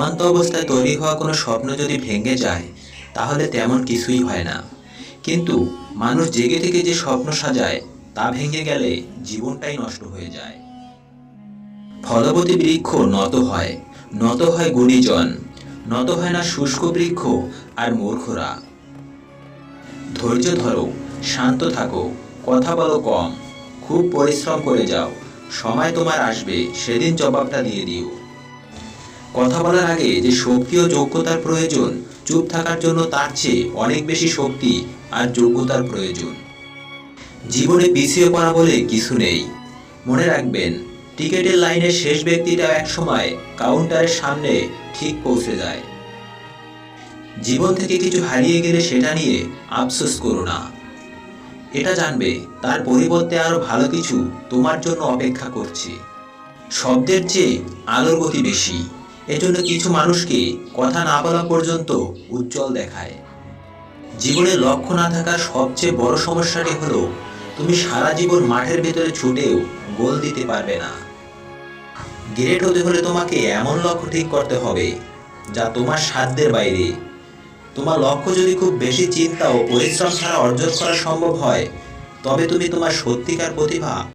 ঘুমান্ত অবস্থায় তৈরি হওয়া কোনো স্বপ্ন যদি ভেঙে যায় তাহলে তেমন কিছুই হয় না। কিন্তু মানুষ জেগে থেকে যে স্বপ্ন সাজায় তা ভেঙে গেলে জীবনটাই নষ্ট হয়ে যায়। ফলবতী বৃক্ষ নত হয় গুণীজন, নত হয় না শুষ্ক বৃক্ষ আর মূর্খরা। ধৈর্য ধরো, শান্ত থাকো, কথা বলো কম, খুব পরিশ্রম করে যাও, সময় তোমার আসবে, সেদিন জবাবটা দিয়ে দিও। কথা বলার আগে যে শক্তি ও যোগ্যতার প্রয়োজন, চুপ থাকার জন্য তার চেয়ে অনেক বেশি শক্তি আর যোগ্যতার প্রয়োজন। জীবনে পিছিয়ে পড়া বলে কিছু নেই। মনে রাখবেন, টিকেটের লাইনের শেষ ব্যক্তিটা একসময় কাউন্টারের সামনে ঠিক পৌঁছে যায়। জীবন থেকে কিছু হারিয়ে গেলে সেটা নিয়ে আফসোস করো না। এটা জানবে তার পরিবর্তে আরো ভালো কিছু তোমার জন্য অপেক্ষা করছে। শব্দের চেয়ে আলোর গতি বেশি, এজন্য কিছু মানুষকে কথা না বলা পর্যন্ত উজ্জ্বল দেখায়। জীবনে লক্ষ্য না থাকার সবচেয়ে বড় সমস্যাটি হলো তুমি সারা জীবন মাঠের ভেতরে ছুটেও গোল দিতে পারবে না। গ্রেট হতে হলে তোমাকে এমন লক্ষ্য ঠিক করতে হবে যা তোমার সাধ্যের বাইরে। তোমার লক্ষ্য যদি খুব বেশি চিন্তা ও পরিশ্রম ছাড়া অর্জন করা সম্ভব হয়, তবে তুমি তোমার সত্যিকার প্রতিভা